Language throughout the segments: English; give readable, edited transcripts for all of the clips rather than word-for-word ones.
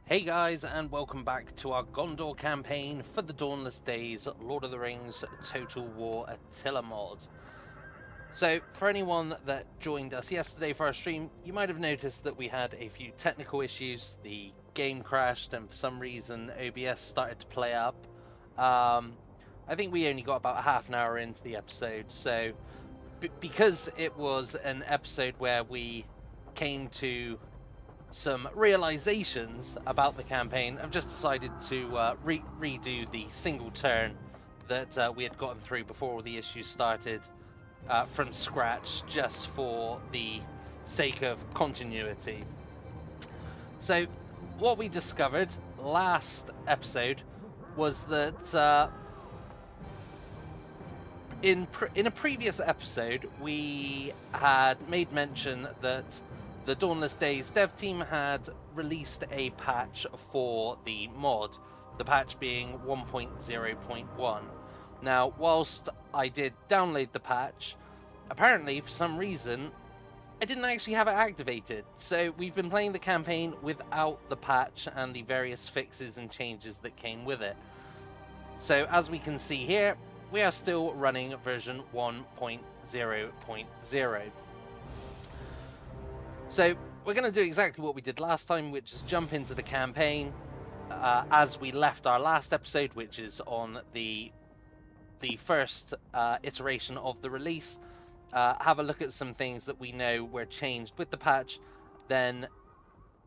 Hey guys, and welcome back to our Gondor campaign for the Dawnless Days Lord of the Rings Total War Attila mod. So, for anyone that joined us yesterday for our stream, you might have noticed that we had a few technical issues. The game crashed, and for some reason OBS started to play up. I think we only got about half an hour into the episode, so because it was an episode where we came to some realizations about the campaign, I've just decided to redo the single turn that we had gotten through before all the issues started from scratch, just for the sake of continuity. So, what we discovered last episode was that in a previous episode we had made mention that the Dawnless Days dev team had released a patch for the mod, the patch being 1.0.1. Now, whilst I did download the patch, apparently for some reason I didn't actually have it activated. So we've been playing the campaign without the patch and the various fixes and changes that came with it. So as we can see here, we are still running version 1.0.0. So we're going to do exactly what we did last time, which is jump into the campaign as we left our last episode, which is on the first iteration of the release. Have a look at some things that we know were changed with the patch, then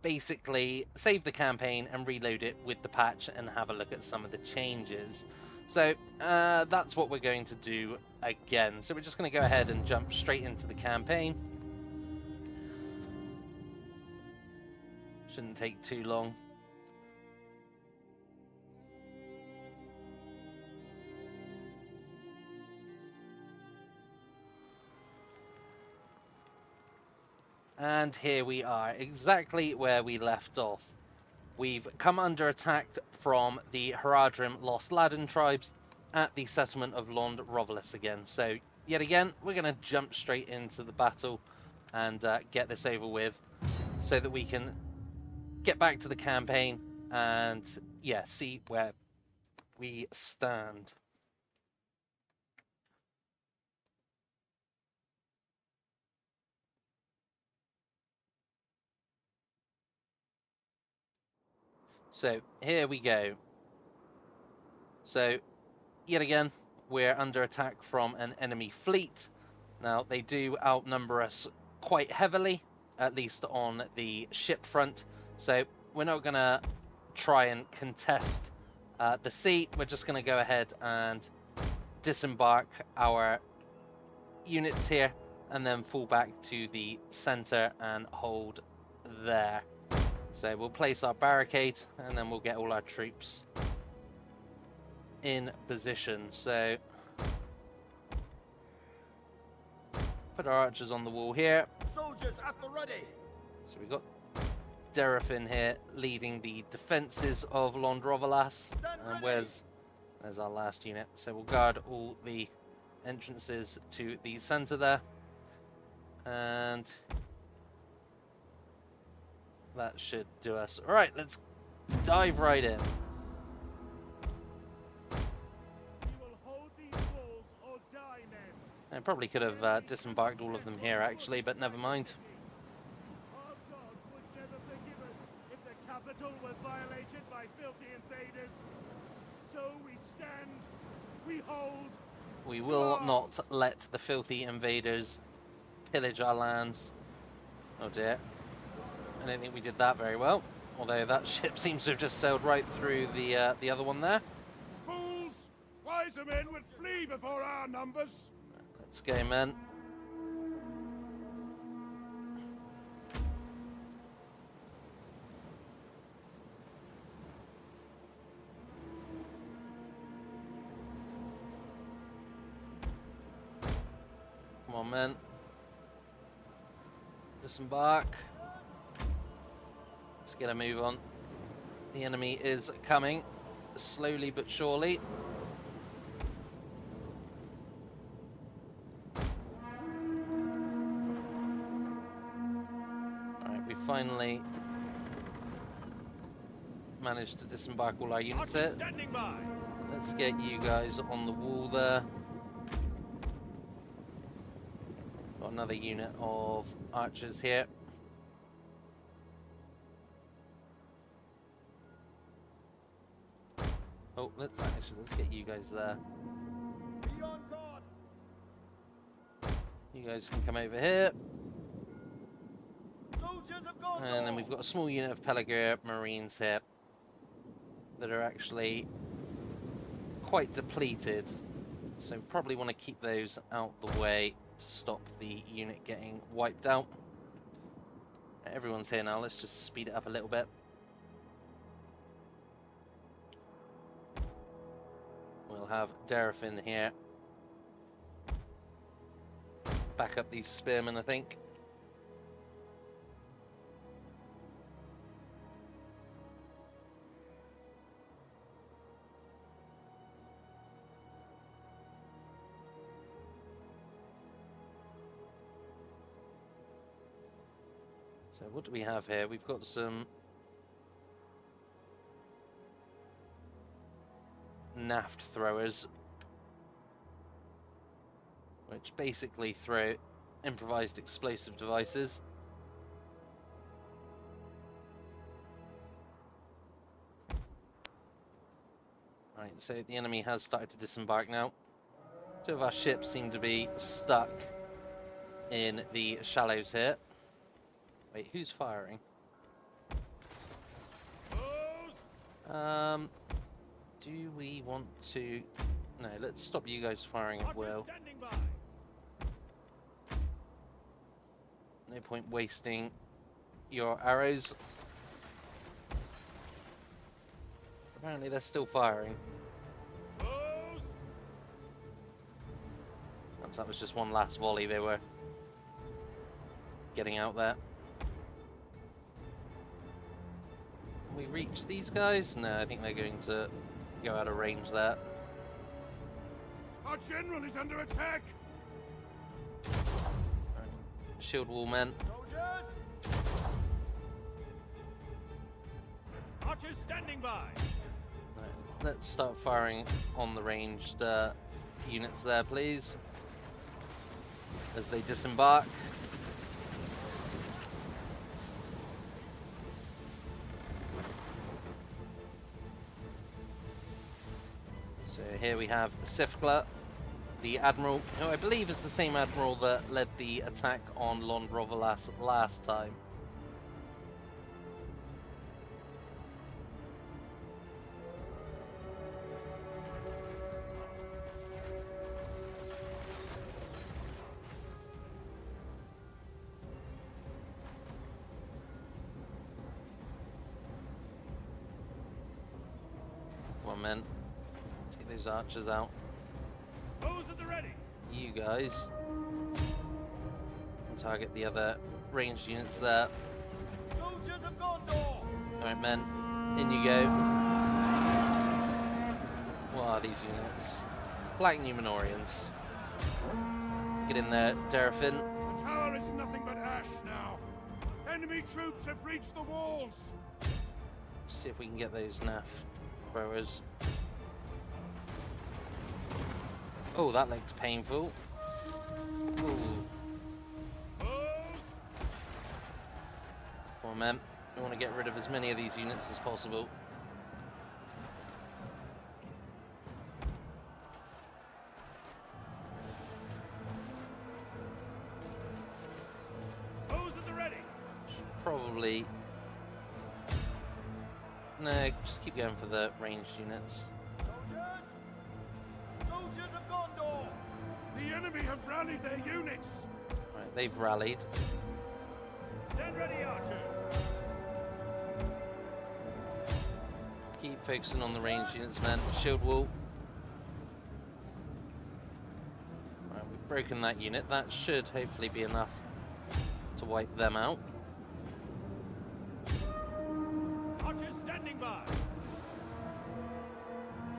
basically save the campaign and reload it with the patch and have a look at some of the changes. So that's what we're going to do again. So we're just going to go ahead and jump straight into the campaign. Shouldn't take too long. And here we are, exactly where we left off. We've come under attack from the Haradrim Lost Ladin tribes at the settlement of Lond Rovelis again. So yet again, we're going to jump straight into the battle and get this over with, so that we can get back to the campaign and see where we stand. So here we go. So yet again, we're under attack from an enemy fleet. Now, they do outnumber us quite heavily, at least on the ship front. So we're not going to try and contest the sea. We're just going to go ahead and disembark our units here and then fall back to the center and hold there. So we'll place our barricade and then we'll get all our troops in position. So put our archers on the wall here. Soldiers at the ready. So we've got Derefin here leading the defences of Lond Rovelas. And there's our last unit. So we'll guard all the entrances to the centre there. And that should do us. Alright, let's dive right in. I probably could have disembarked all of them here actually, but never mind. Our gods would never forgive us if the capital were violated by filthy invaders. So we stand, we hold. We will not let the filthy invaders pillage our lands. Oh dear. I don't think we did that very well. Although that ship seems to have just sailed right through the other one there. Fools! Wiser men would flee before our numbers. Let's go, men. Come on, men. Disembark. Let's get a move on. The enemy is coming, slowly but surely. Alright, we finally managed to disembark all our units Archers here. standing by. Let's get you guys on the wall there. Got another unit of archers here. Oh, let's get you guys there. Be on guard. You guys can come over here. Soldiers of Gondor. And then we've got a small unit of Peлагir Marines here that are actually quite depleted. So probably want to keep those out the way to stop the unit getting wiped out. Everyone's here now, let's just speed it up a little bit. We'll have Derafin here. Back up these spearmen, I think. So what do we have here? We've got some naft throwers, which basically throw improvised explosive devices. Right, so the enemy has started to disembark now. Two of our ships seem to be stuck in the shallows here. Wait, who's firing? Do we want to... No, let's stop you guys firing at will. No point wasting your arrows. Apparently they're still firing. Perhaps that was just one last volley they were getting out there. Can we reach these guys? No, I think they're going to go out of range there. Our general is under attack. Right. Shield wall men. Soldiers. Archers standing by. Right. Let's start firing on the ranged units there, please, as they disembark. So here we have Sifgla, the admiral, who I believe is the same admiral that led the attack on Londrovalas last time. Come on, men. Take those archers out. Those at the ready. You guys can target the other ranged units there. Soldiers of Gondor. Alright, men. In you go. What are these units? Black Numenorians. Get in there, Derafin. The tower is nothing but ash now. Enemy troops have reached the walls. See if we can get those naff throwers. Oh, that looked painful. Ooh. Come on, men. We want to get rid of as many of these units as possible. Those at the ready. Probably... No, just keep going for the ranged units. Soldiers. Soldiers of Gondor. The enemy have rallied their units. Right, they've rallied. Stand ready, archers. Keep focusing on the ranged units, man. Shield wall. Right, we've broken that unit. That should hopefully be enough to wipe them out. Archers standing by.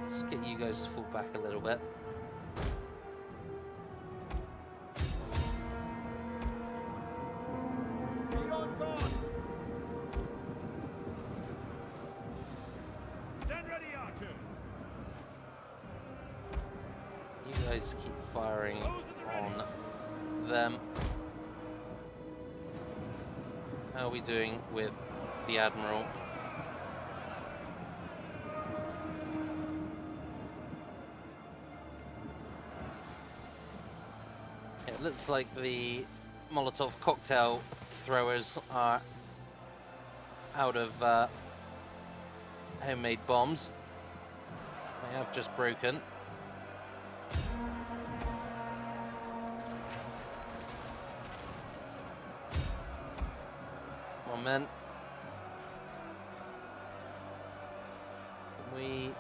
Let's get you guys to fall back a little bit. Be on guard. archers. You guys keep firing on them. How are we doing with the Admiral? It looks like the Molotov cocktail throwers are out of homemade bombs. They have just broken. Come on, men. Can we...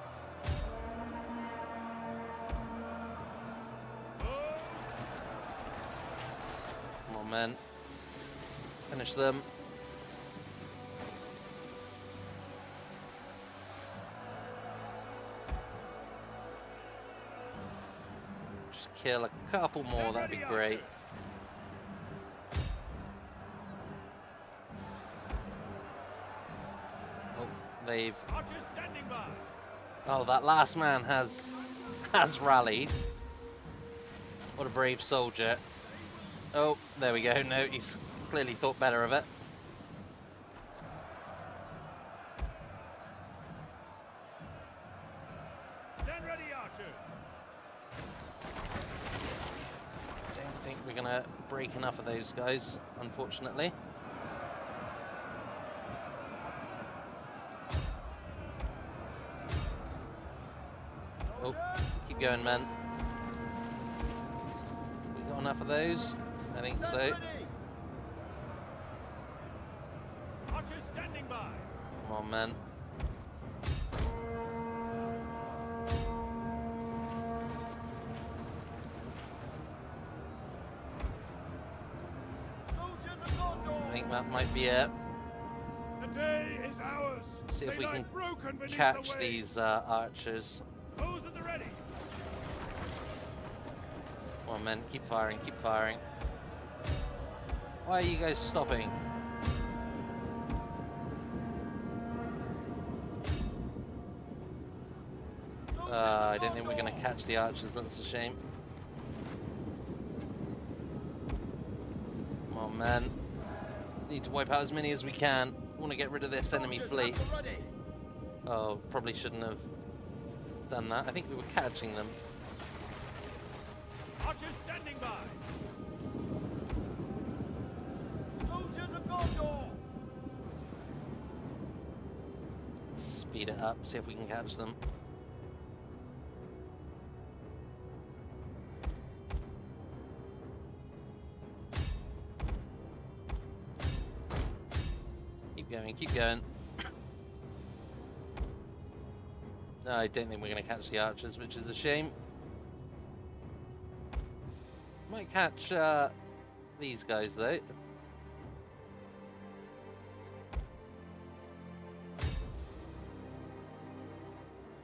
Come on, men. Finish them. Just kill a couple more, that'd be great. Oh, they've... Archers standing by. Oh, that last man has rallied. What a brave soldier. Oh, there we go. No, he's clearly thought better of it. Stand ready, archers. Don't think we're gonna break enough of those guys, unfortunately. Oh, keep going, men. We got enough of those? I think so. Archers standing by. Come on, men. Soldiers of Gondor. I think that might be it. The day is ours. See if we can broken beneath catch the waves. these archers. Those at the ready. Come on, men. Keep firing, keep firing. Why are you guys stopping? I don't think we're going to catch the archers, that's a shame. Come on, man. Need to wipe out as many as we can. Want to get rid of this enemy fleet. Oh, probably shouldn't have done that. I think we were catching them. Archers standing by. Soldiers of Gondor. Speed it up, see if we can catch them. Keep going, keep going. No, I don't think we're going to catch the archers, which is a shame. Might catch these guys though.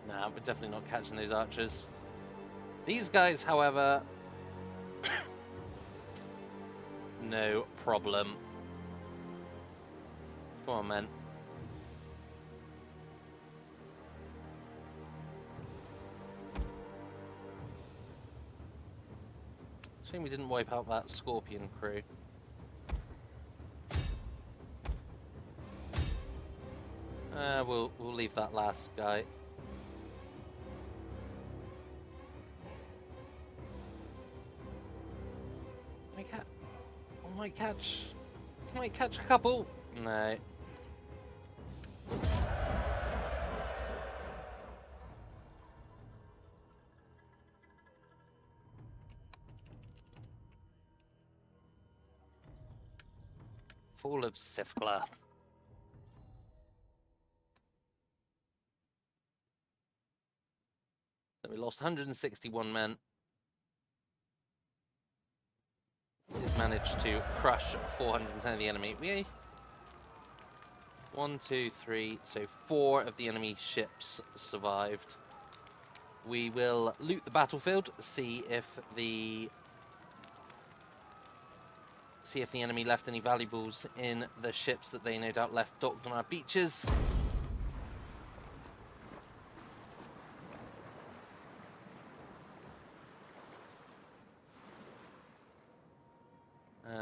Nah, we're definitely not catching those archers. These guys, however, no problem. Come on, men. Shame we didn't wipe out that Scorpion crew. We'll leave that last guy. Might catch a couple. No. Fall of Sifkla. So we lost 161 men. Did manage to crush 410 of the enemy. We 1, 2, 3, so 4 of the enemy ships survived. We will loot the battlefield, see if the enemy left any valuables in the ships that they no doubt left docked on our beaches.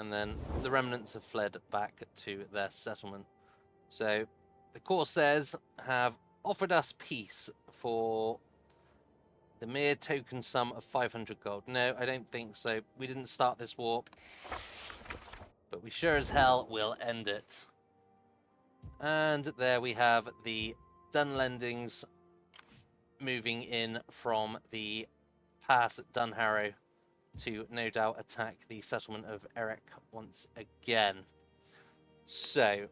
and then the remnants have fled back to their settlement. So the Corsairs have offered us peace for the mere token sum of 500 gold. No, I don't think so. We didn't start this war, but we sure as hell will end it. And there we have the Dunlendings moving in from the pass at Dunharrow to no doubt attack the settlement of Erech once again. So,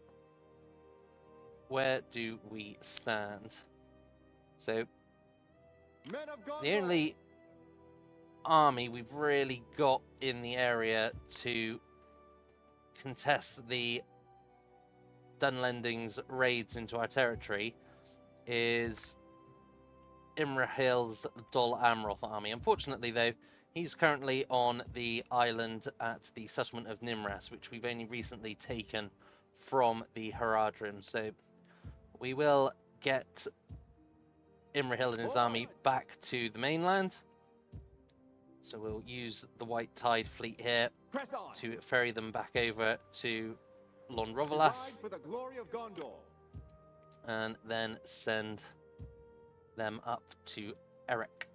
where do we stand? So, the only army we've really got in the area to contest the Dunlendings' raids into our territory is Imrahil's Dol Amroth army. Unfortunately, though, he's currently on the island at the settlement of Nimras, which we've only recently taken from the Haradrim. So we will get Imrahil and his army back to the mainland. So we'll use the White Tide fleet here to ferry them back over to Lonrovalas for the glory of Gondor. And then send them up to Erech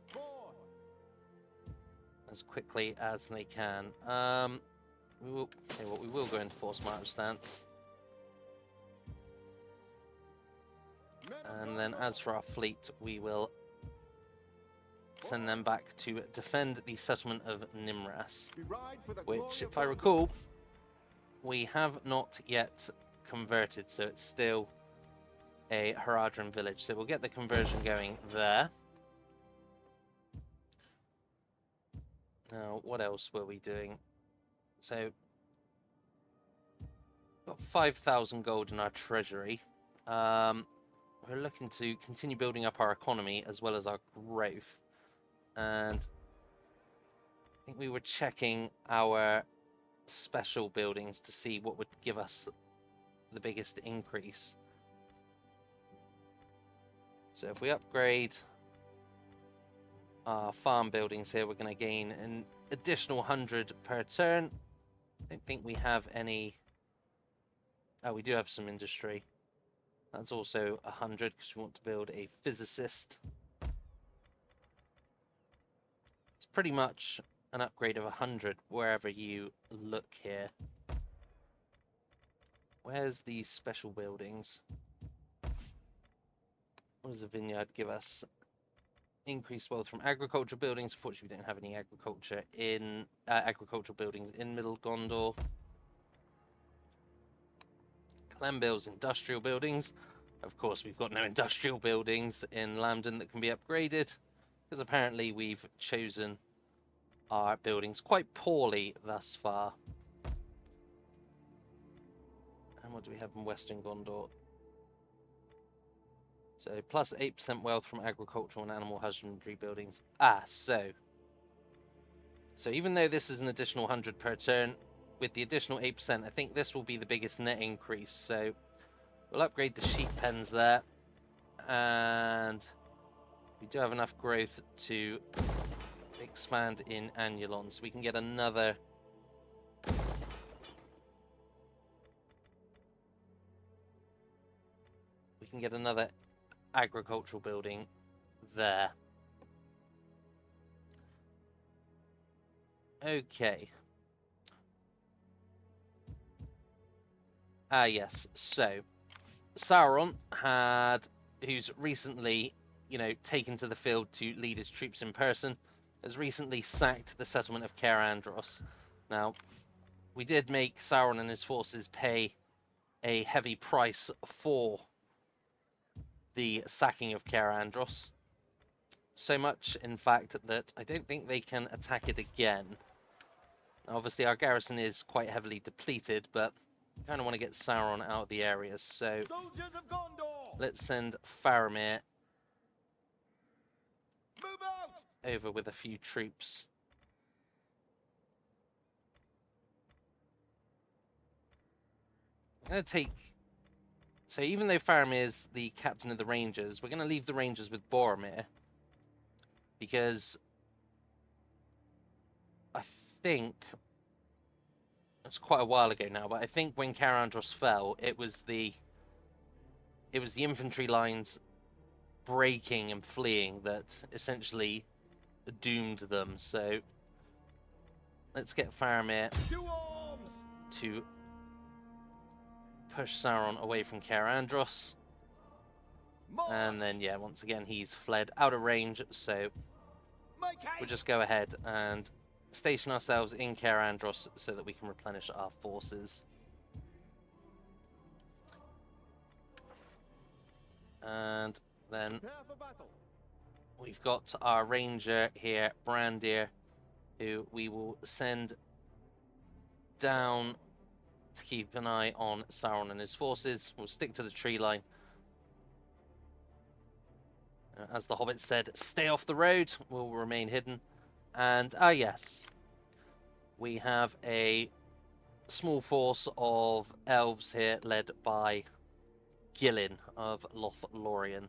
as quickly as they can. We will we will go into force march stance. And then as for our fleet, we will send them back to defend the settlement of Nimras, which, if I recall, we have not yet converted, so it's still a Haradrim village. So we'll get the conversion going there. Now, what else were we doing? So, got 5,000 gold in our treasury. We're looking to continue building up our economy as well as our growth. And I think we were checking our special buildings to see what would give us the biggest increase. So if we upgrade our farm buildings here, we're going to gain an additional 100 per turn. I don't think we have any. Oh, we do have some industry. That's also 100 because we want to build a physicist. It's pretty much an upgrade of 100 wherever you look here. Where's the special buildings? What does the vineyard give us? Increased wealth from agricultural buildings. Unfortunately, we don't have any agriculture in agricultural buildings in Middle Gondor. Clembill's industrial buildings. Of course, we've got no industrial buildings in Lambden that can be upgraded, because apparently we've chosen our buildings quite poorly thus far. And what do we have in Western Gondor? So plus 8% wealth from agricultural and animal husbandry buildings. So even though this is an additional 100 per turn, with the additional 8%, I think this will be the biggest net increase. So we'll upgrade the sheep pens there, and we do have enough growth to expand in Annulon, so we can get another agricultural building there. Okay. Yes. So Sauron who's recently, taken to the field to lead his troops in person, has recently sacked the settlement of Caer Andros. Now, we did make Sauron and his forces pay a heavy price for the sacking of Caer Andros. So much, in fact, that I don't think they can attack it again. Now, obviously, our garrison is quite heavily depleted, but we kind of want to get Sauron out of the area. So let's send Faramir over with a few troops. I'm going to take... So even though Faramir is the captain of the Rangers, we're going to leave the Rangers with Boromir, because I think it's quite a while ago now, but I think when Karandros fell, it was the infantry lines breaking and fleeing that essentially doomed them. So let's get Faramir to push Sauron away from Karandros. And then, yeah, once again, he's fled out of range, so we'll just go ahead and station ourselves in Karandros so that we can replenish our forces. And then we've got our ranger here, Brandir, who we will send down to keep an eye on Sauron and his forces. We'll stick to the tree line. As the Hobbit said, stay off the road, we'll remain hidden. And, yes, we have a small force of elves here led by Gillen of Lothlorien.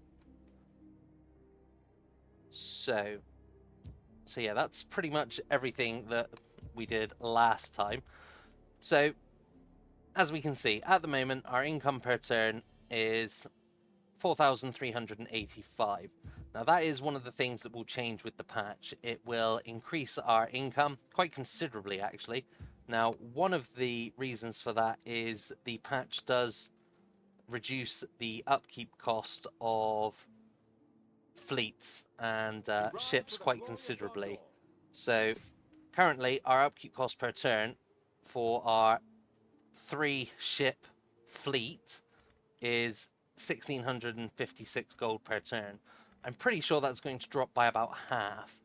So yeah, that's pretty much everything that we did last time. So, as we can see, at the moment, our income per turn is 4,385. Now that is one of the things that will change with the patch. It will increase our income quite considerably, actually. Now, one of the reasons for that is the patch does reduce the upkeep cost of fleets and ships quite considerably. So currently our upkeep cost per turn for our 3-ship fleet is 1,656 gold per turn. I'm pretty sure that's going to drop by about half.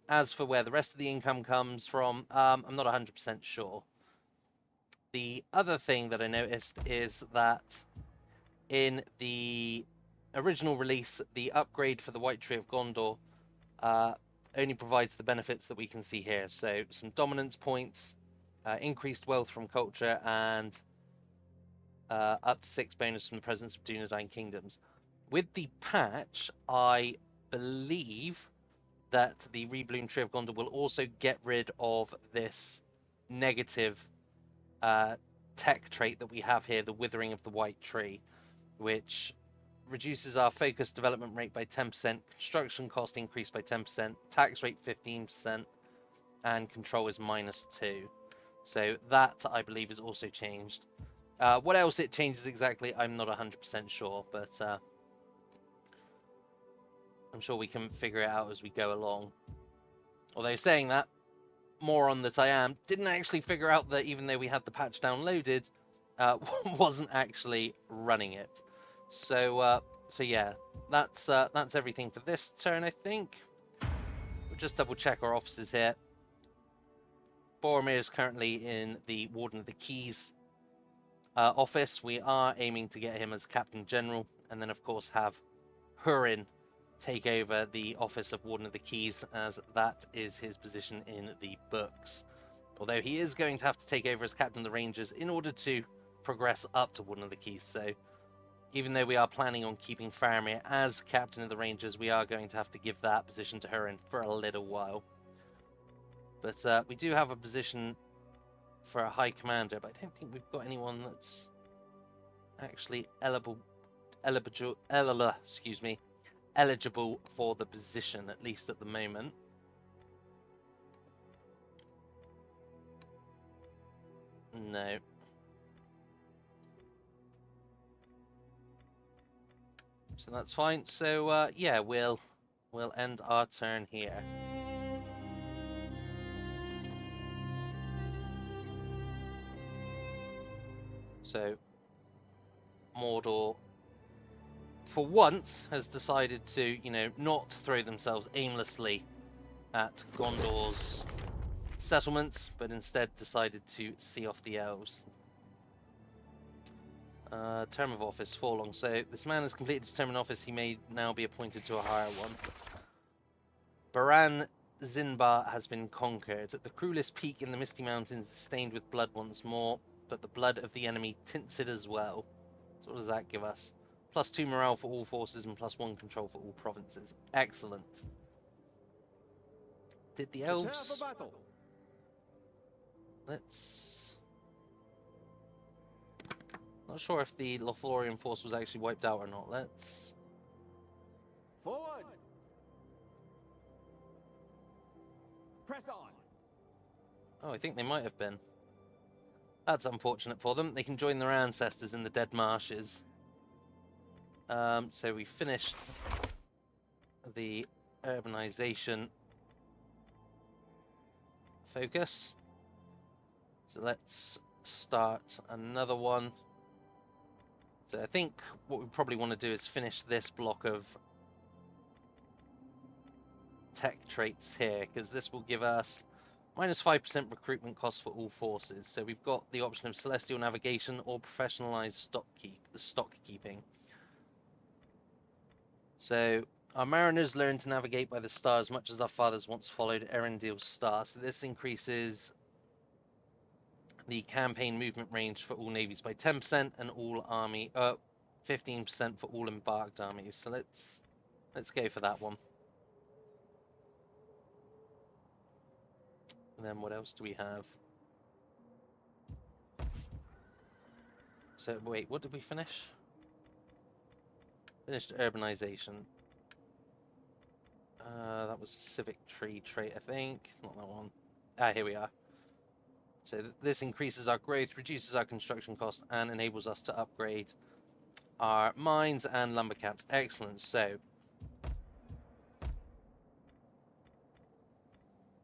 As for where the rest of the income comes from, I'm not 100% sure. The other thing that I noticed is that in the original release, the upgrade for the White Tree of Gondor only provides the benefits that we can see here. So some dominance points, increased wealth from culture, and up to 6 bonus from the presence of Dunedain kingdoms. With the patch, I believe that the Rebloom Tree of Gondor will also get rid of this negative tech trait that we have here, the Withering of the White Tree, which reduces our focus development rate by 10%, construction cost increased by 10%, tax rate 15%, and control is -2. So that, I believe, is also changed. What else it changes exactly, I'm not 100% sure, but I'm sure we can figure it out as we go along. Although saying that, moron that I am, didn't actually figure out that even though we had the patch downloaded, wasn't actually running it. So yeah, that's everything for this turn, I think. We'll just double check our offices here. Boromir is currently in the Warden of the Keys office. We are aiming to get him as Captain General, and then of course have Hurin take over the office of Warden of the Keys, as that is his position in the books. Although he is going to have to take over as Captain of the Rangers in order to progress up to Warden of the Keys. So even though we are planning on keeping Faramir as Captain of the Rangers, we are going to have to give that position to Hurin for a little while. But we do have a position for a High Commander, but I don't think we've got anyone that's actually eligible for the position, at least at the moment. No. So that's fine. So yeah, we'll end our turn here. So Mordor, for once, has decided to, not throw themselves aimlessly at Gondor's settlements, but instead decided to see off the elves. Term of office, 4 long. So this man has completed his term in office. He may now be appointed to a higher one. Baran Zinbar has been conquered. The cruelest peak in the Misty Mountains is stained with blood once more, but the blood of the enemy tints it as well. So what does that give us? +2 morale for all forces and +1 control for all provinces. Excellent. Did the elves... Let's... Not sure if the Lothlorien force was actually wiped out or not. Let's... Forward! Press on! Oh, I think they might have been. That's unfortunate for them. They can join their ancestors in the Dead Marshes. So we finished the urbanization focus. So let's start another one. So I think what we probably want to do is finish this block of tech traits here, because this will give us minus 5% recruitment cost for all forces. So we've got the option of celestial navigation or professionalized stock keeping. So our mariners learn to navigate by the stars, much as our fathers once followed Erendil's star. So this increases the campaign movement range for all navies by 10% and all army 15% for all embarked armies. So let's go for that one. And then what else do we have? So wait, what did we finish? Finished urbanization. That was civic tree trait, I think. Not that one. Ah, here we are. So this increases our growth, reduces our construction costs, and enables us to upgrade our mines and lumber camps. Excellent. So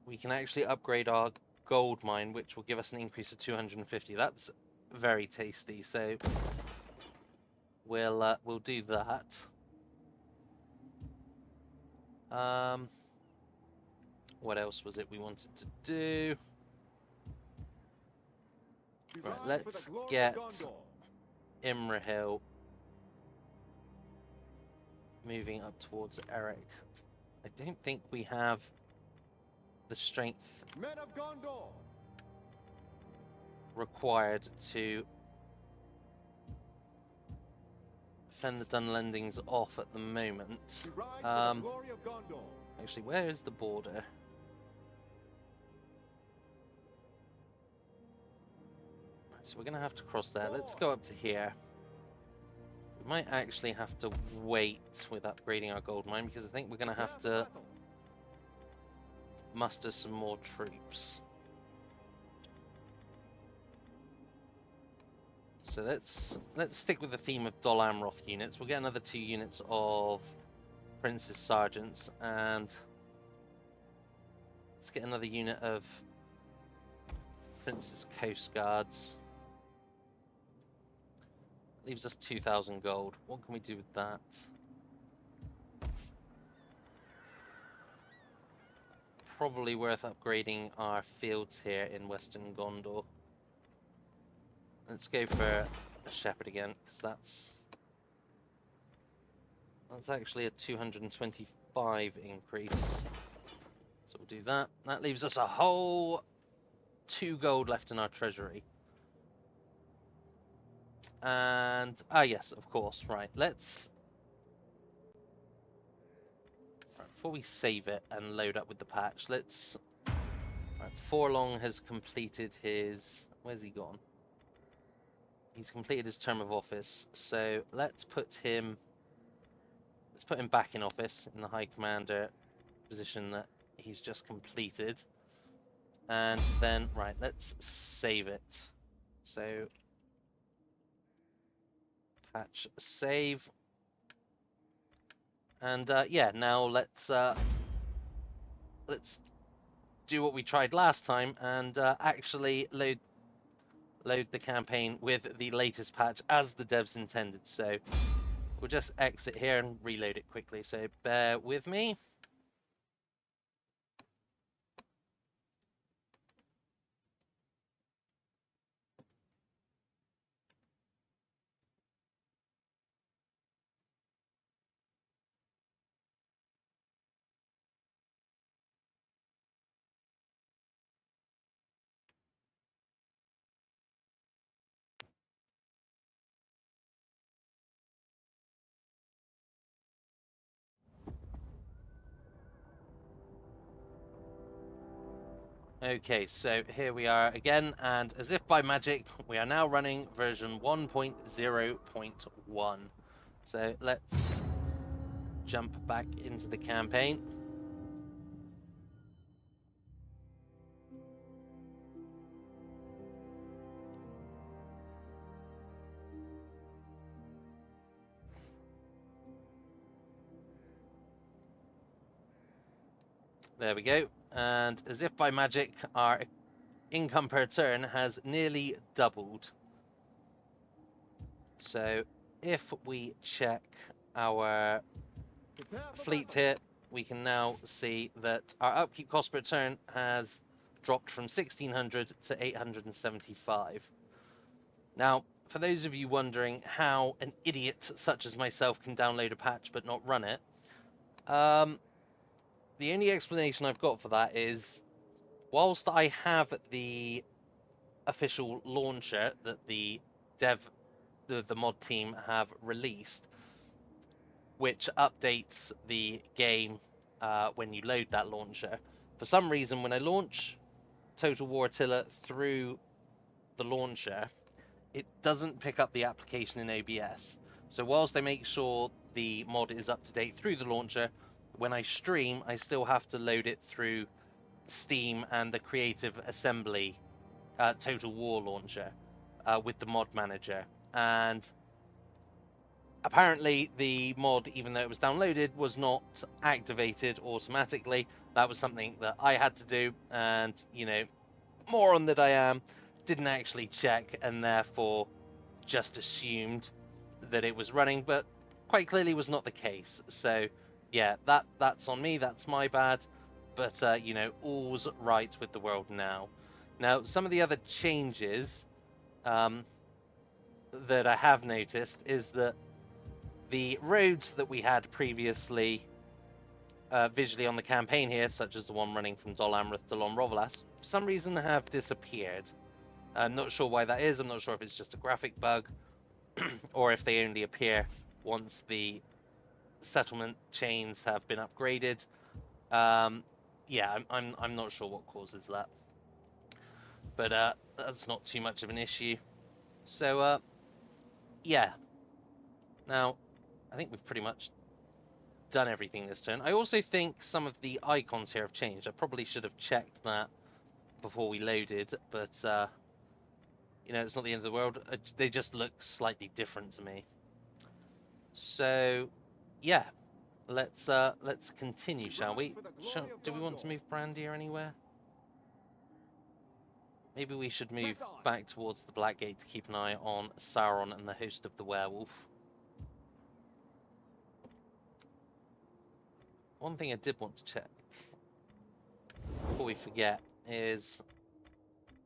we can actually upgrade our gold mine, which will give us an increase of 250. That's very tasty. So we'll do that. What else was it we wanted to do? Right, let's get Imrahil moving up towards Erech. I don't think we have the strength Men of Gondor! required to fend the Dunlendings off at the moment. Actually, where is the border? So we're going to have to cross there. Let's go up to here. We might actually have to wait with upgrading our gold mine, because I think we're going to have to muster some more troops. So let's stick with the theme of Dol Amroth units. We'll get another 2 units of Prince's Sergeants, and let's get another unit of Prince's Coast Guards. Leaves us 2,000 gold. What can we do with that? Probably worth upgrading our fields here in Western Gondor. Let's go for a shepherd again, because that's actually a 225 increase. So we'll do that. That leaves us a whole 2 gold left in our treasury. And yes, of course. Right, before we save it and load up with the patch, let's... Right, Forlong has completed his... Where's he gone? He's completed his term of office, so let's put him back in office in the High Commander position that he's just completed. And then, right, let's save it. So, patch save. And yeah, now let's do what we tried last time and actually load the campaign with the latest patch as the devs intended. So we'll just exit here and reload it quickly. So bear with me. Okay, so here we are again, and as if by magic, we are now running version 1.0.1. So let's jump back into the campaign. There we go. And as if by magic, our income per turn has nearly doubled. So if we check our Prepare for fleet battle. here, we can now see that our upkeep cost per turn has dropped from 1600 to 875. Now, for those of you wondering how an idiot such as myself can download a patch but not run it, the only explanation I've got for that is, whilst I have the official launcher that the mod team have released, which updates the game when you load that launcher, for some reason when I launch Total War Attila through the launcher, it doesn't pick up the application in OBS. So whilst I make sure the mod is up to date through the launcher, when I stream, I still have to load it through Steam and the Creative Assembly Total War launcher with the mod manager. And apparently the mod, even though it was downloaded, was not activated automatically. That was something that I had to do, and, you know, moron that I am, didn't actually check, and therefore just assumed that it was running, but quite clearly was not the case. So yeah, that's on me, that's my bad, but you know, all's right with the world now. Now, some of the other changes that I have noticed is that the roads that we had previously visually on the campaign here, such as the one running from Dol Amroth to Lon Rovelas, for some reason have disappeared. I'm not sure why that is. I'm not sure if it's just a graphic bug or if they only appear once the settlement chains have been upgraded. Yeah, I'm not sure what causes that, but that's not too much of an issue. So yeah, now I think we've pretty much done everything this turn. I also think some of the icons here have changed. I probably should have checked that before we loaded, but you know, it's not the end of the world. They just look slightly different to me. So yeah, let's continue, shall we? Do we want to move Brandy anywhere? Maybe we should move back towards the Black Gate to keep an eye on Sauron and the host of the werewolf. One thing I did want to check before we forget is,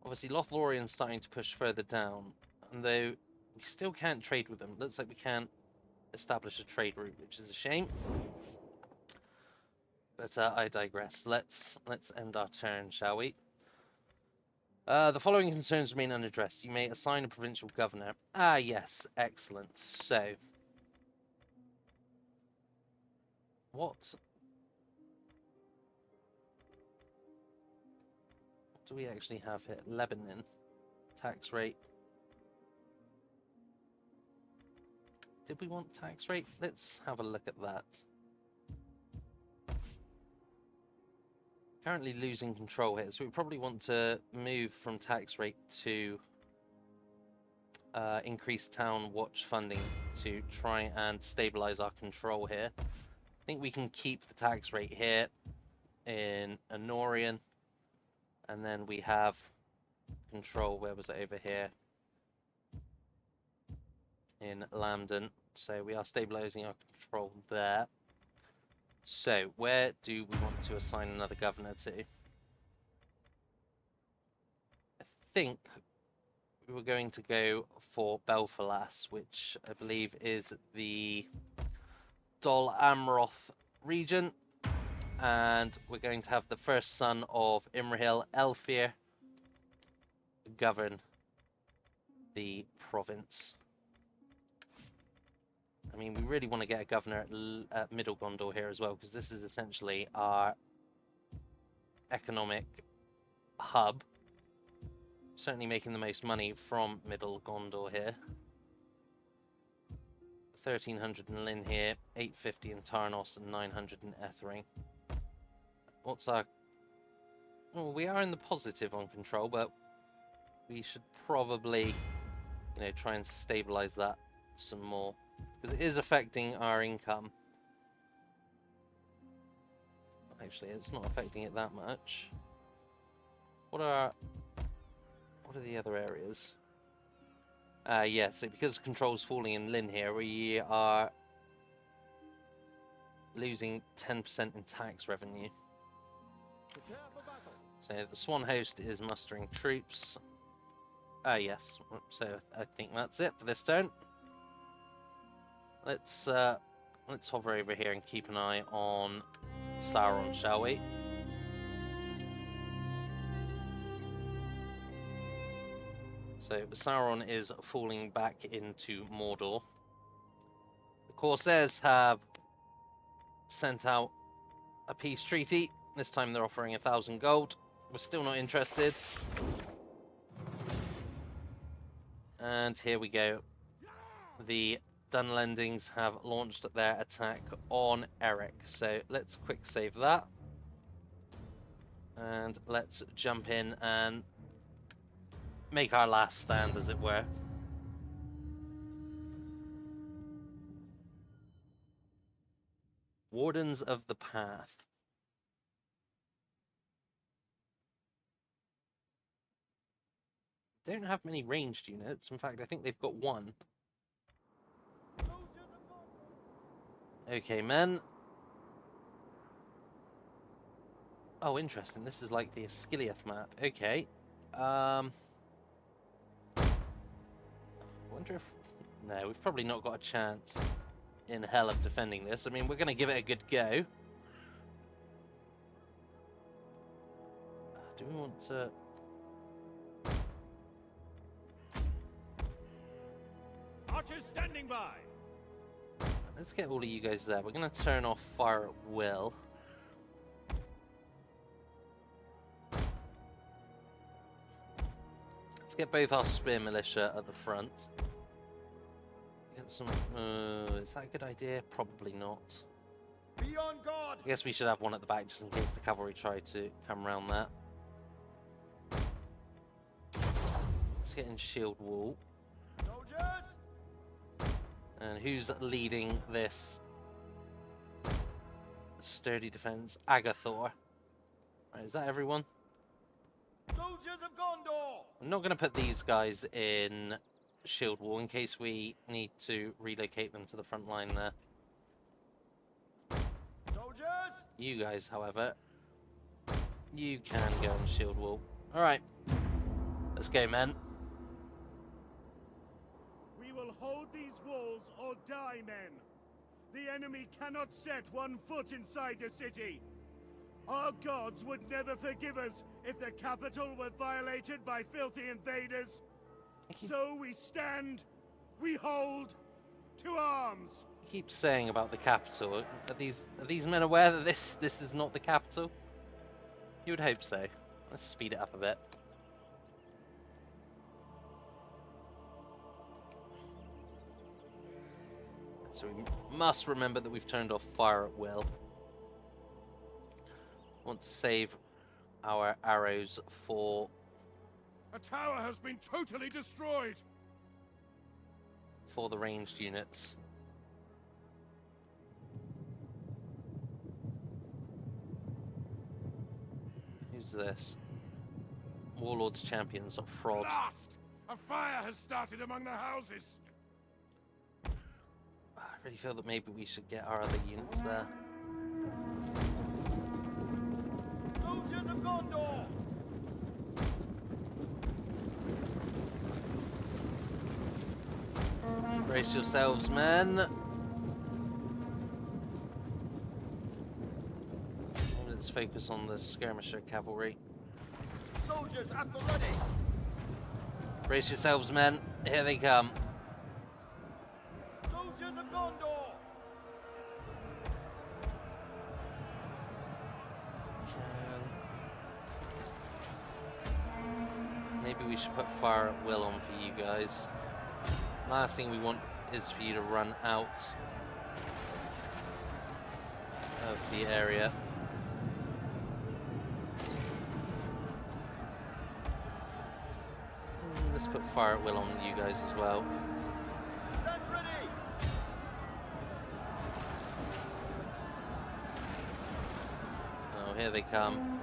obviously Lothlorien's starting to push further down, and though we still can't trade with them, looks like we can't establish a trade route, which is a shame. But I digress. Let's end our turn, shall we? The following concerns remain unaddressed. You may assign a provincial governor. Ah, yes, excellent. So, what do we actually have here? Lebanon tax rate. Did we want tax rate? Let's have a look at that. Currently losing control here, so we probably want to move from tax rate to increase town watch funding to try and stabilize our control here. I think we can keep the tax rate here in Anorian, and then we have control, where was it, over here in Lambden, so we are stabilizing our control there. So where do we want to assign another governor to? I think we were going to go for Belfalas, which I believe is the Dol Amroth region, and we're going to have the first son of Imrahil, Elfir, govern the province. I mean, we really want to get a governor at Middle Gondor here as well, because this is essentially our economic hub. Certainly making the most money from Middle Gondor here. 1300 in Lynn here, 850 in Tarnos, and 900 in Ethering. What's our... Well, we are in the positive on control, but we should probably, you know, try and stabilize that some more, because it is affecting our income. Actually, it's not affecting it that much. What are the other areas? Yeah, so because control's falling in Lynn here, we are losing 10% in tax revenue. Prepare for battle. So the Swan Host is mustering troops. Yes. So I think that's it for this turn. Let's hover over here and keep an eye on Sauron, shall we? So Sauron is falling back into Mordor. The Corsairs have sent out a peace treaty. This time they're offering 1,000 gold. We're still not interested. And here we go. The Dunlendings have launched their attack on Erech. So let's quick save that. And let's jump in and make our last stand, as it were. Wardens of the Path. Don't have many ranged units. In fact, I think they've got one. Okay, men. Oh, interesting. This is like the Asciliath map. Okay. Wonder if... No, we've probably not got a chance in hell of defending this. I mean, we're going to give it a good go. Do we want to... Archers standing by. Let's get all of you guys there. We're going to turn off fire at will. Let's get both our spear militia at the front. Get some... is that a good idea? Probably not. Be on guard. I guess we should have one at the back just in case the cavalry try to come around that. Let's get in shield wall. Soldiers. And who's leading this sturdy defense? Agathor. Right, is that everyone? Soldiers of Gondor. I'm not going to put these guys in shield wall in case we need to relocate them to the front line there. Soldiers. You guys, however, you can go in shield wall. Alright. Let's go, men. We will hold these walls or die, men. The enemy cannot set one foot inside the city. Our gods would never forgive us if the capital were violated by filthy invaders. So we stand, we hold, to arms. I keep saying about the capital. Are these men aware that this is not the capital? You would hope so. Let's speed it up a bit. So we must remember that we've turned off fire at will. Want to save our arrows for... A tower has been totally destroyed. For the ranged units. Who's this? Warlord's champions of Frod. Blast! A fire has started among the houses. I really feel that maybe we should get our other units there. Soldiers of Gondor. Brace yourselves, men. Let's focus on the skirmisher cavalry. Soldiers at the ready. Brace yourselves, men. Here they come. Soldiers of Gondor. Maybe we should put fire at will on for you guys. Last thing we want is for you to run out of the area. Let's put fire at will on you guys as well. Stand ready! Oh, here they come.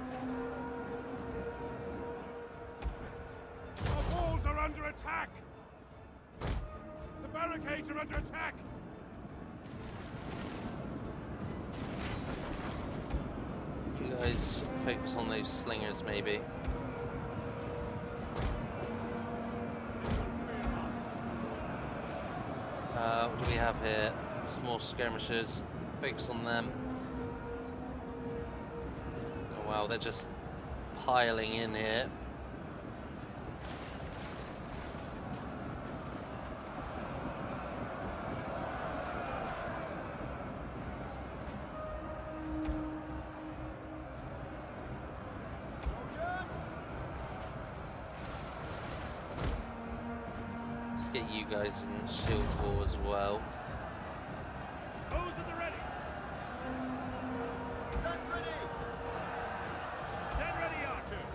Our walls are under attack! The barricades are under attack! You guys focus on those slingers, maybe. What do we have here? Small skirmishers. Focus on them. Oh wow, they're just piling in here. Get you guys in shield wall as well. Those at the ready! Stand ready! Stand ready, archers!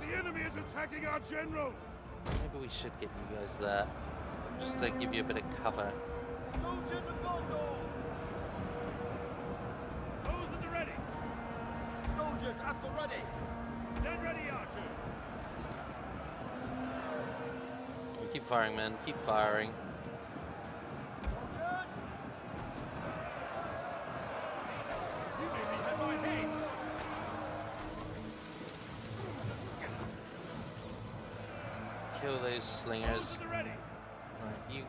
The enemy is attacking our general! Maybe we should get you guys there, just to give you a bit of cover. Soldiers of Gondor! Those at the ready! Soldiers at the ready! Stand ready, archers! Keep firing, men. Keep firing. Soldiers! You made me have my hate! Kill those slingers. Those at the ready! Right, you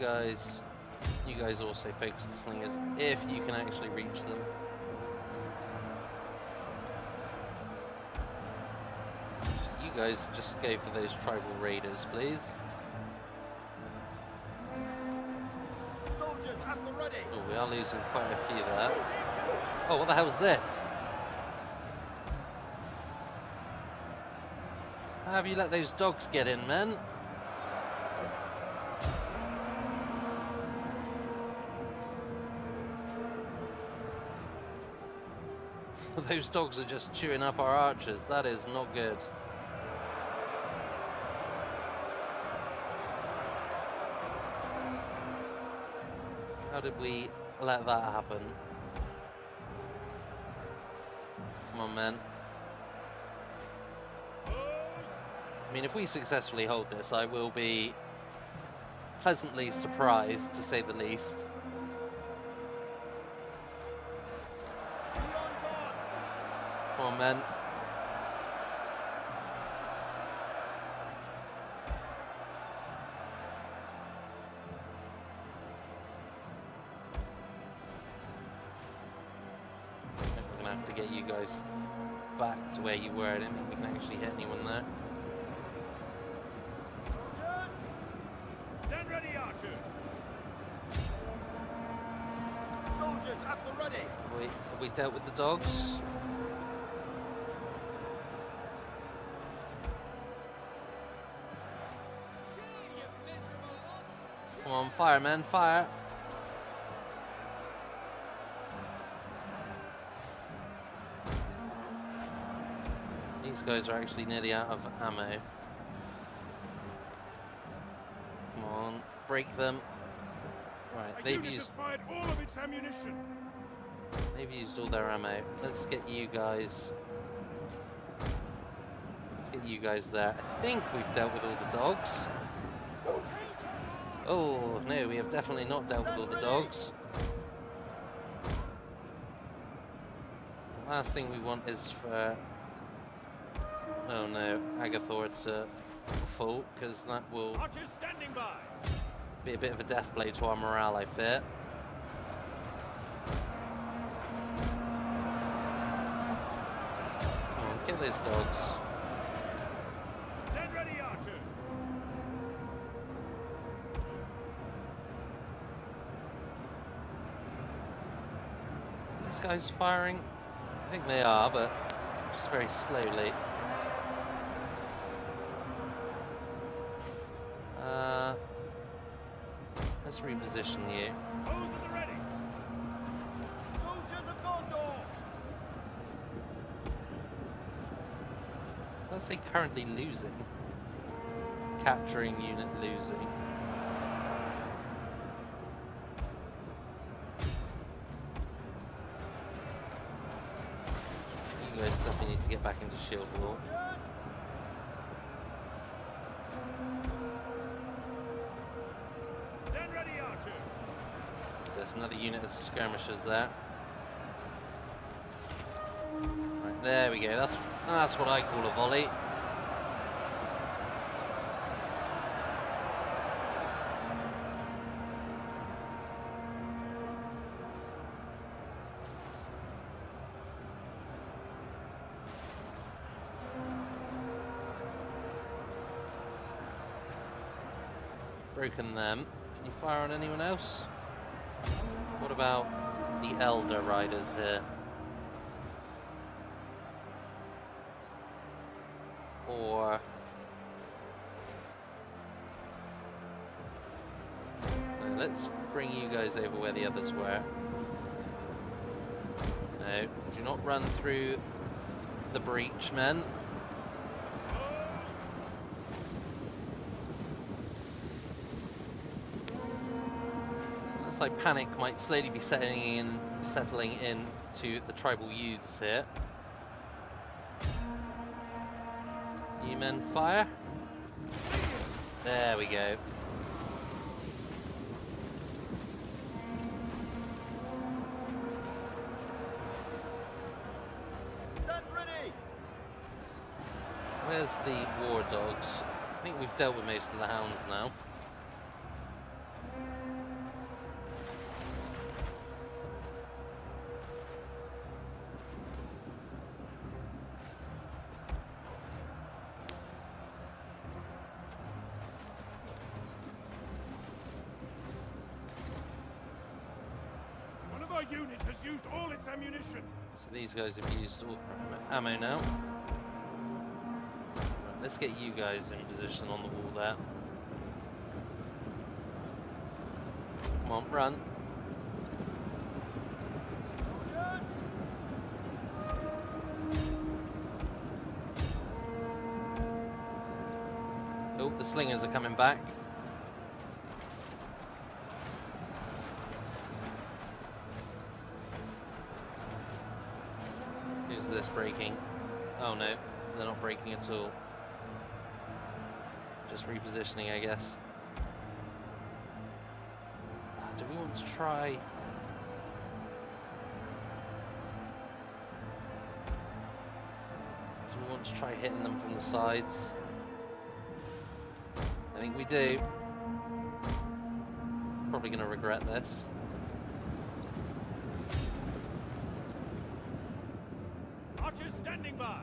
guys also focus the slingers if you can actually reach them. So you guys just go for those tribal raiders, please. Soldiers at the ready! Oh, we are losing quite a few there. Oh, what the hell is this? How have you let those dogs get in, men? Those dogs are just chewing up our archers. That is not good. How did we let that happen? Come on, men. I mean, if we successfully hold this, I will be pleasantly surprised, to say the least. Come on, men. We're gonna have to get you guys back to where you were. I don't think we can actually hit anyone there. Soldiers! Stand ready, archers! Soldiers at the ready! Have we dealt with the dogs? Come on, fire, men, fire! These guys are actually nearly out of ammo. Come on, break them. Right, they've used fired all of its ammunition. all their ammo. Let's get you guys. Let's get you guys there. I think we've dealt with all the dogs. Oh no, we have definitely not dealt with all the dogs. Last thing we want is for, oh no, Agathor to fall, because that will Archers standing by. be a bit of a death blow to our morale, I fear. Come on, kill those dogs. Stand ready, archers. These guys firing? I think they are, but just very slowly. let's reposition you. Those at the ready. Soldiers of Gondor! So let's say currently losing. Capturing unit losing. You guys definitely need to get back into shield wall. Soldiers! Stand ready, archers. So there's another unit of skirmishers there. Right, there we go. That's what I call a volley. Broken them. Can you fire on anyone else? What about the Elder Riders here? Or... no, let's bring you guys over where the others were. No, do not run through the breach, men. Looks like panic might slowly be settling in to the tribal youths here. You men fire. There we go. Stand ready! Where's the war dogs? I think we've dealt with most of the hounds now. One of our units has used all its ammunition. So these guys have used all ammo now. Right, let's get you guys in position on the wall there. Come on, run. Soldiers! Oh, the slingers are coming back. Who's this breaking? Oh no, they're not breaking at all. Just repositioning, I guess. Do we want to try? Do we want to try hitting them from the sides? I think we do. Probably going to regret this. Archers standing by.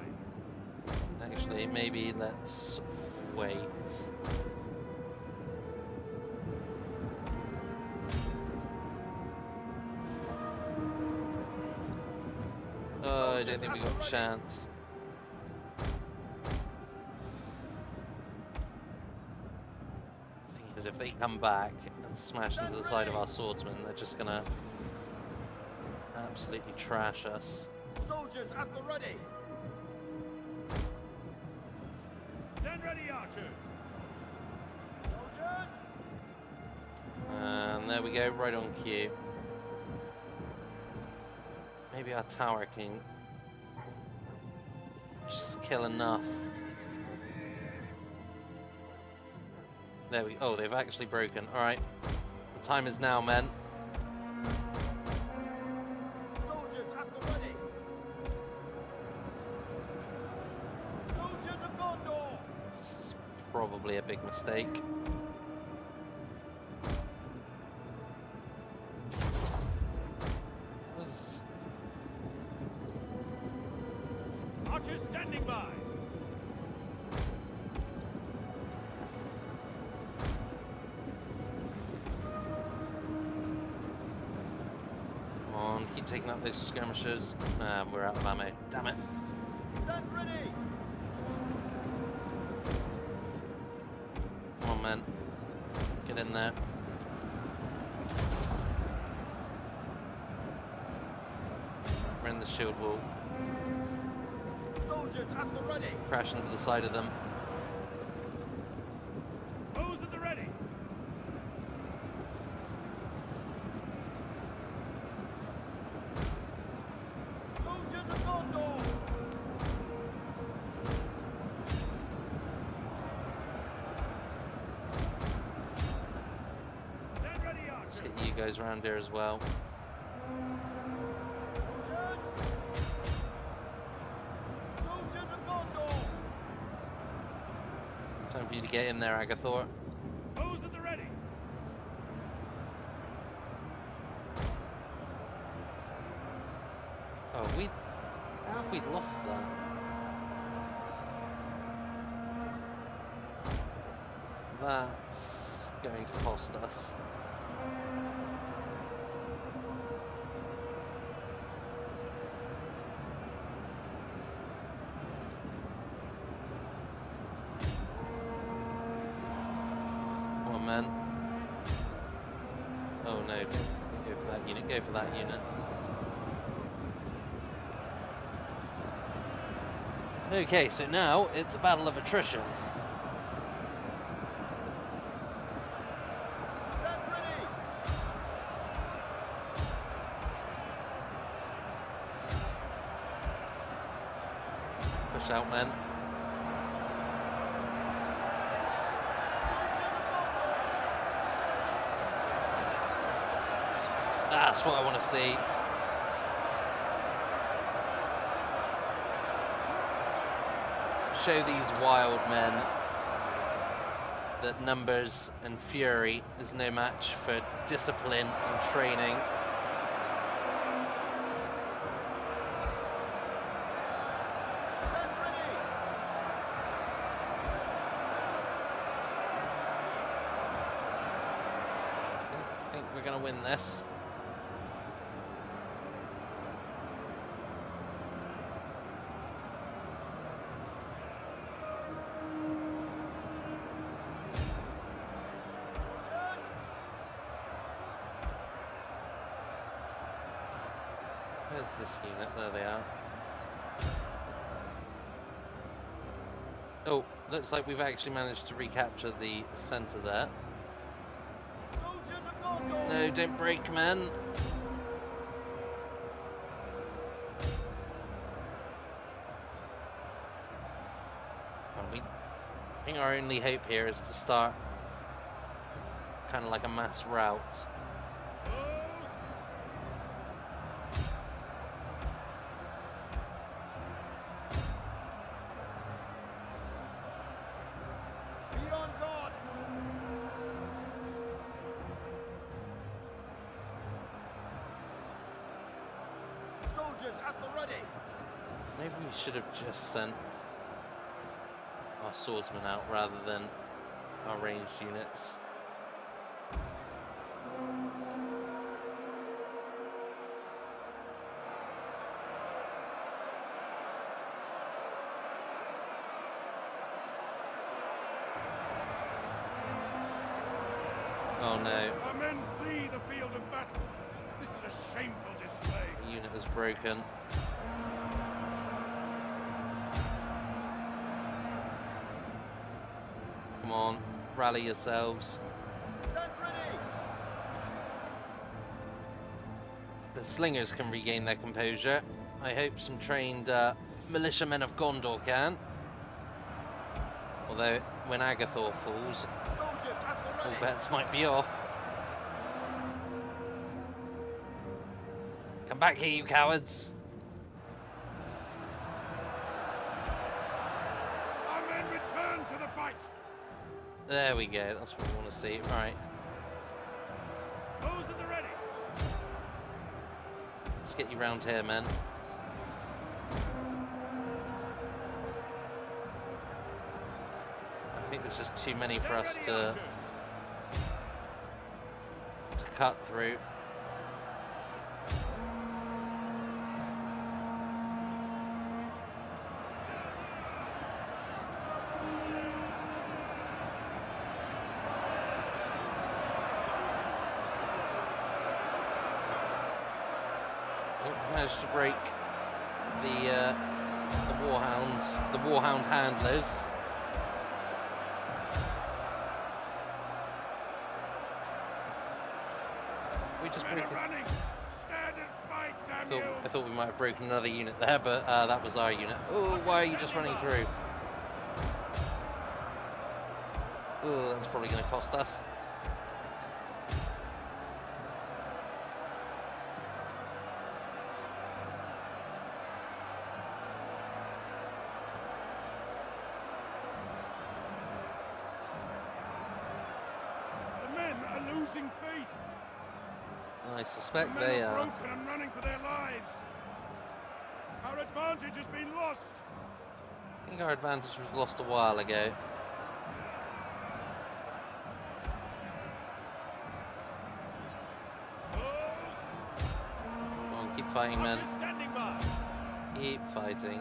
Actually, maybe let's wait. Oh, I don't think we got a chance. Because if they come back and smash into the side of our swordsmen, they're just gonna absolutely trash us. Soldiers at the ready! Stand ready, archers. Soldiers! And there we go, right on cue. Maybe our tower can just kill enough. There we. Oh, they've actually broken. All right, the time is now, men. Soldiers at the ready! Soldiers of Gondor! This is probably a big mistake. Archers standing by. Come on, keep taking out those skirmishers. We're out of ammo. Damn it. Stand ready! Come on, men. Get in there. We're in the shield wall. Soldiers at the ready. Crash into the side of them. Those at the ready. Soldiers of Gondor. Stand ready, Let's archers. get you guys around here as well. Soldiers of Gondor. Time for you to get in there, Agathor. Those at the ready. Oh, how have we lost that? That's going to cost us. Come on, man. Oh no, don't go for that unit, go for that unit. Okay, so now it's a battle of attrition. Stand ready. Push out, men. That's what I want to see. Show these wild men that numbers and fury is no match for discipline and training. Stand ready. I think we're going to win this. Where's this unit? There they are. Oh, looks like we've actually managed to recapture the centre there. Soldiers of Gondor. No, don't break, men. I think our only hope here is to start kind of like a mass rout. Be on guard. Soldiers at the ready. Maybe we should have just sent our swordsmen out rather than our ranged units. Oh no, Our men flee the field of battle. This is a shameful display. the unit is broken. Come on, rally yourselves. Stand ready. The slingers can regain their composure. I hope some trained militiamen of Gondor can. Although, when Agathor falls, Soldiers at the all ready. bets might be off. Come back here, you cowards! Our men return to the fight. There we go, that's what we want to see. Right, Those at the ready. let's get you round here, men. I think there's just too many for us to cut through. We managed to break the warhound handlers. We just broke. Running. Stand and fight, damn you! I thought we might have broken another unit there, but that was our unit. Oh, why are you just running through? Oh, that's probably going to cost us. The men are losing faith. I suspect The men they are are. broken and running for their lives. Our advantage has been lost. I think our advantage was lost a while ago. Come on, keep fighting, men. Standing by. Keep fighting.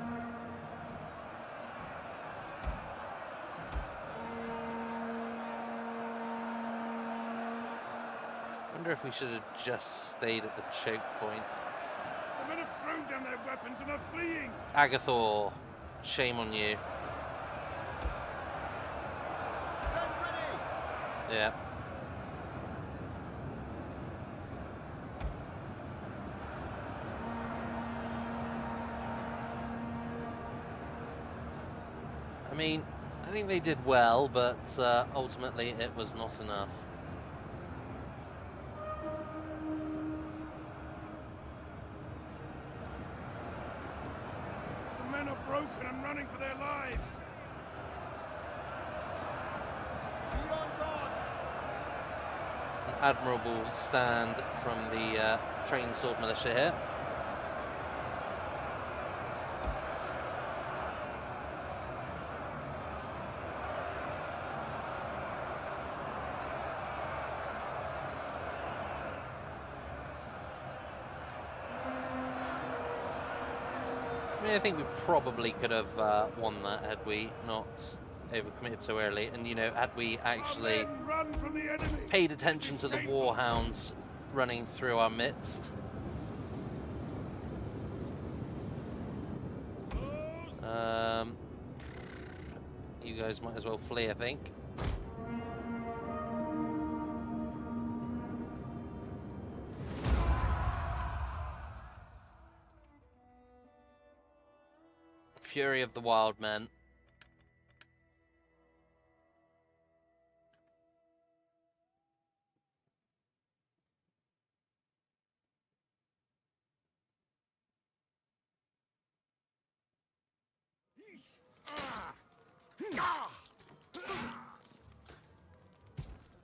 I wonder if we should have just stayed at the choke point. The men have thrown down their weapons and are fleeing. Agathor, shame on you. Stand ready. Yeah. I mean, I think they did well, but ultimately it was not enough. The men are broken and running for their lives. Be on guard. An admirable stand from the trained sword militia here. I mean, I think we probably could have won that had we not overcommitted so early, and you know, had we actually Our men run from the enemy. paid attention to the Shameful. warhounds running through our midst. You guys might as well flee, I think. Fury of the Wildmen.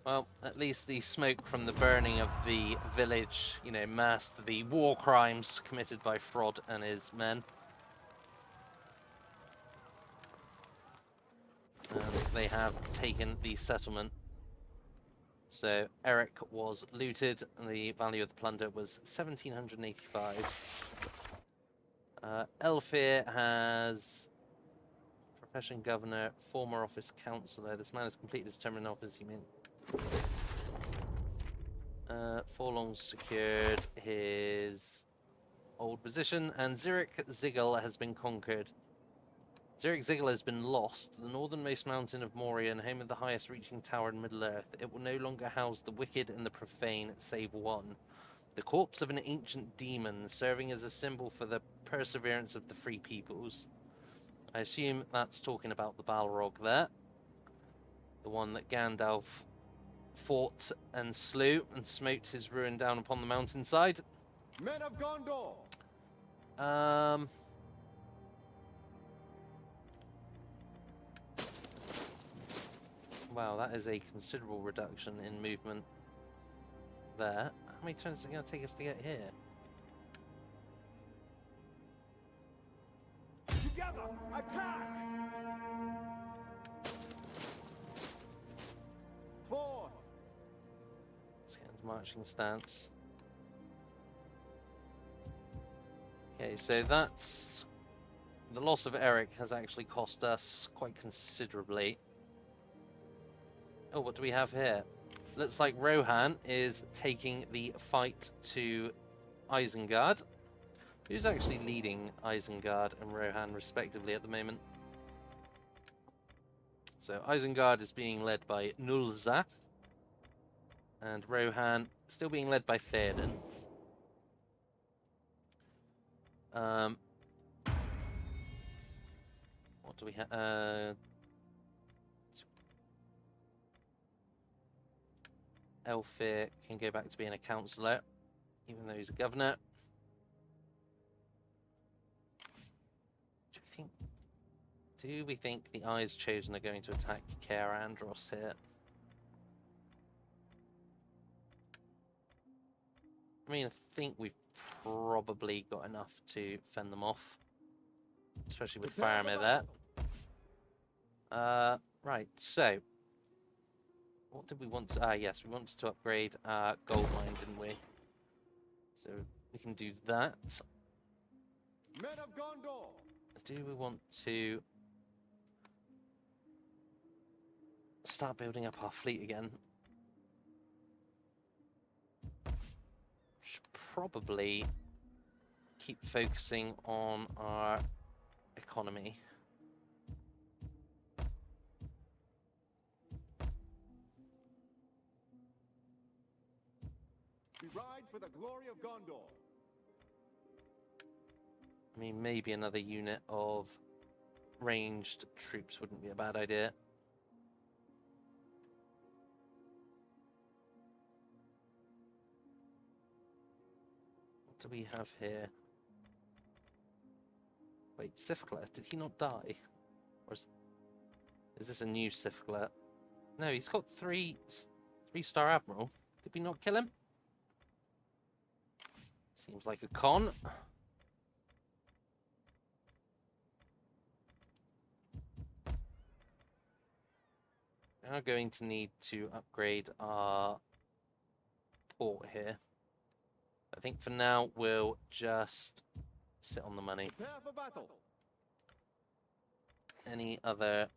Well, at least the smoke from the burning of the village, you know, masked the war crimes committed by Frod and his men. And they have taken the settlement. So Erech was looted, and the value of the plunder was 1,785. Elfir has profession governor, former office councillor. This man has completed his term in office. You mean? Forlong's secured his old position, and Zurich Zigel has been conquered. Zurich Zigel has been lost, the northernmost mountain of Moria and home of the highest reaching tower in Middle-earth. It will no longer house the wicked and the profane, save one. The corpse of an ancient demon, serving as a symbol for the perseverance of the free peoples. I assume that's talking about the Balrog there. The one that Gandalf fought and slew and smote his ruin down upon the mountainside. Men of Gondor. Wow, that is a considerable reduction in movement there. How many turns is it going to take us to get here? Together. Attack. Forth. Let's get into marching stance. Okay, so that's... the loss of Erech has actually cost us quite considerably. Oh, what do we have here? Looks like Rohan is taking the fight to Isengard. Who's actually leading Isengard and Rohan respectively at the moment? So Isengard is being led by Nulzaf, and Rohan still being led by Theoden. What do we have? Elfir can go back to being a councillor, even though he's a governor. Do we think the Eyes Chosen are going to attack Caer Andros here? I mean, I think we've probably got enough to fend them off, especially with Faramir there. Right, so what did we want to... yes, we wanted to upgrade our gold mine, didn't we? So we can do that. Men of Gondor. Do we want to start building up our fleet again? Should probably keep focusing on our economy. We ride for the glory of Gondor. I mean, maybe another unit of ranged troops wouldn't be a bad idea. What do we have here? Wait, Sifcler, did he not die? Or is this a new Sifcler? No, he's got three-star admiral. Did we not kill him? Seems like a con. We are going to need to upgrade our port here. I think for now we'll just sit on the money. Prepare for battle. Any other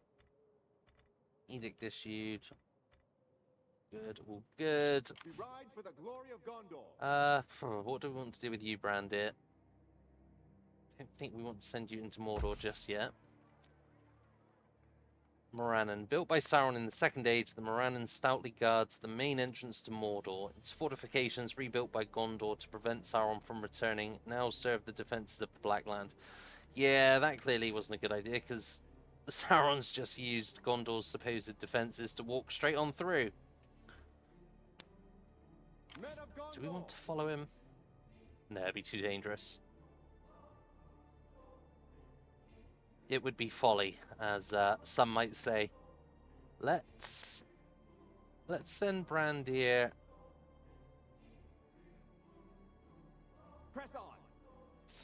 edict issued? Good, all good. We ride for the glory of Gondor. What do we want to do with you, Brandir? I don't think we want to send you into Mordor just yet. Morannon. Built by Sauron in the Second Age, the Morannon stoutly guards the main entrance to Mordor. Its fortifications, rebuilt by Gondor to prevent Sauron from returning, now serve the defences of the Blackland. Yeah, that clearly wasn't a good idea, because Sauron's just used Gondor's supposed defences to walk straight on through. Men of Gondor. Do we want to follow him? No, it'd be too dangerous. It would be folly, as some might say. Let's send Brandir Press on.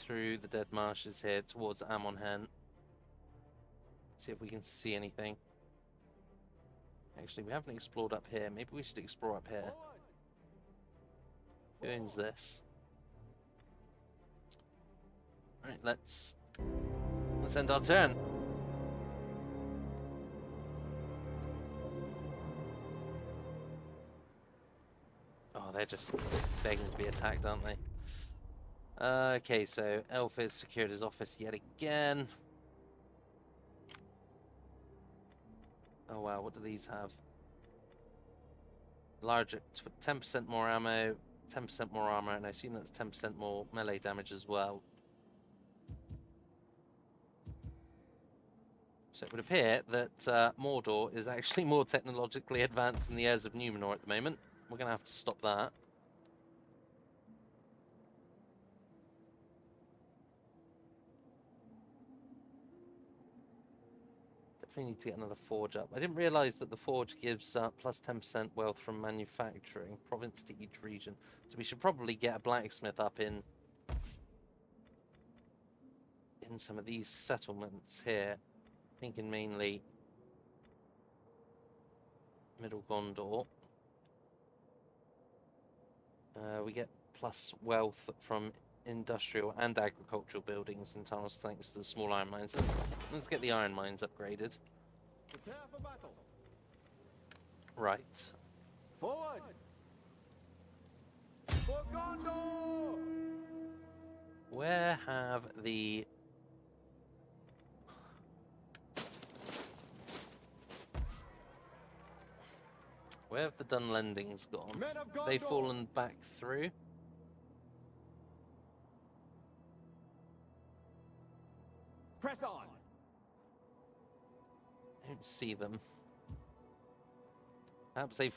through the dead marshes here towards Amon-Hen. See if we can see anything. Actually, we haven't explored up here. Maybe we should explore up here. Who owns this? Alright, let's end our turn. Oh, they're just begging to be attacked, aren't they? Okay, so Elf has secured his office yet again. Oh wow, what do these have? Larger, 10% more ammo, 10% more armor, and I assume that's 10% more melee damage as well. So it would appear that Mordor is actually more technologically advanced than the heirs of Numenor at the moment. We're going to have to stop that. Definitely need to get another forge up. I didn't realise that the forge gives plus 10% wealth from manufacturing, province to each region. So we should probably get a blacksmith up in some of these settlements here. Thinking mainly Middle Gondor. We get plus wealth from industrial and agricultural buildings in tunnels thanks to the small iron mines. Let's get the iron mines upgraded. Prepare for battle. Right. Forward. For Gondor. Where where have the... Where have the Dunlendings gone? Men of Gondor. They've fallen back through. Press on. I don't see them. Perhaps they've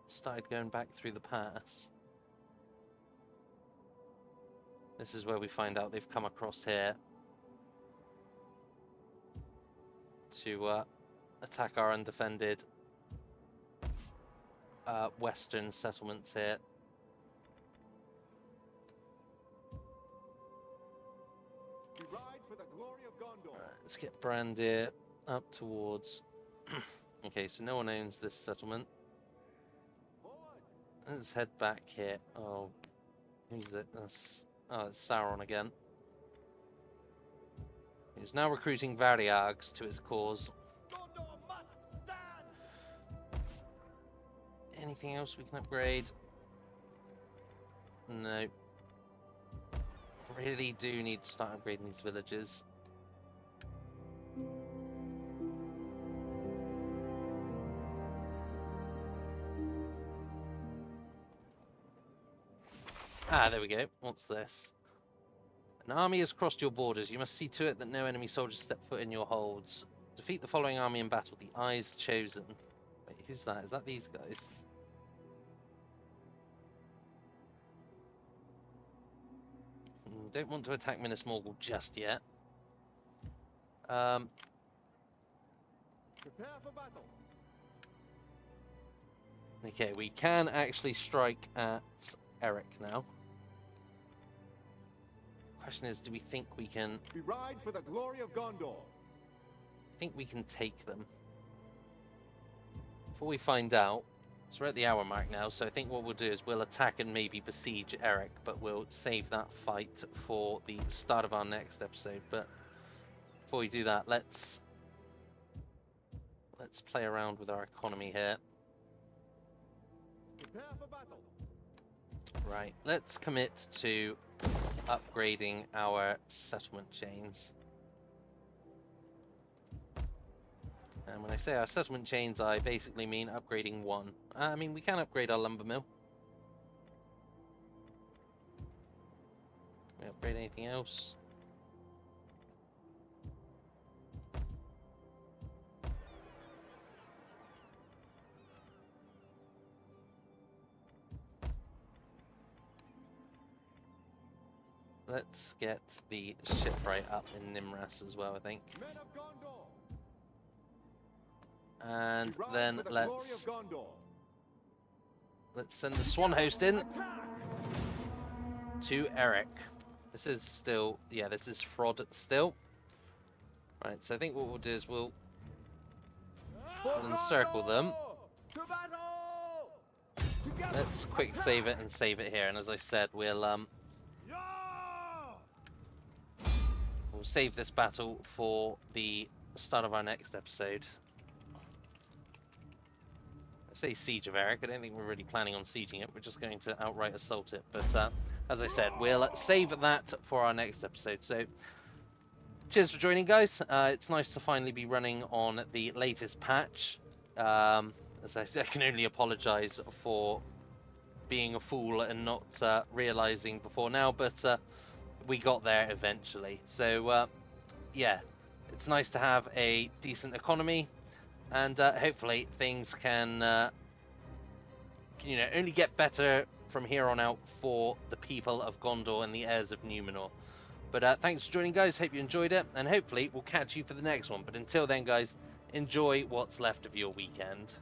started going back through the pass. This is where we find out they've come across here to attack our undefended western settlements here. We ride for the glory of Gondor. Let's get Brandir up towards... Okay, so no one owns this settlement. Forward. Let's head back here. Oh, who's it? Oh, it's Sauron again. He's now recruiting Variags to his cause. Gondor must stand. Anything else we can upgrade? No. Really do need to start upgrading these villages. Ah, there we go. What's this? An army has crossed your borders. You must see to it that no enemy soldiers step foot in your holds. Defeat the following army in battle. The Eyes Chosen. Wait, who's that? Is that these guys? Don't want to attack Minas Morgul just yet. Prepare for battle. Okay, we can actually strike at Erech now. Question is, do we think we can... We ride for the glory of Gondor. I think we can take them. Before we find out, so we're at the hour mark now, so I think what we'll do is we'll attack and maybe besiege Erech, but we'll save that fight for the start of our next episode. But before we do that, let's play around with our economy here. Prepare for battle. Right, let's commit to upgrading our settlement chains. And when I say our settlement chains, I basically mean upgrading one. I mean, we can upgrade our lumber mill. Can we upgrade anything else? Let's get the shipwright up in Nimras as well, I think. Men of Gondor. And We ride then for the glory of let's Gondor. send the Swan Host in Attack. to Erech. This is still, yeah, this is Frod still. Right, so I think what we'll do is we'll encircle them. To battle. Together. Let's quick save it and save it here. And as I said, we'll save this battle for the start of our next episode. I say siege of Erech. I don't think we're really planning on sieging it. We're just going to outright assault it. But as I said, we'll save that for our next episode. So cheers for joining, guys. It's nice to finally be running on the latest patch. As I said, I can only apologize for being a fool and not realizing before now, but we got there eventually. So yeah, it's nice to have a decent economy, and hopefully things can only get better from here on out for the people of Gondor and the heirs of Numenor. But thanks for joining, guys. Hope you enjoyed it, and hopefully we'll catch you for the next one. But until then, guys, enjoy what's left of your weekend.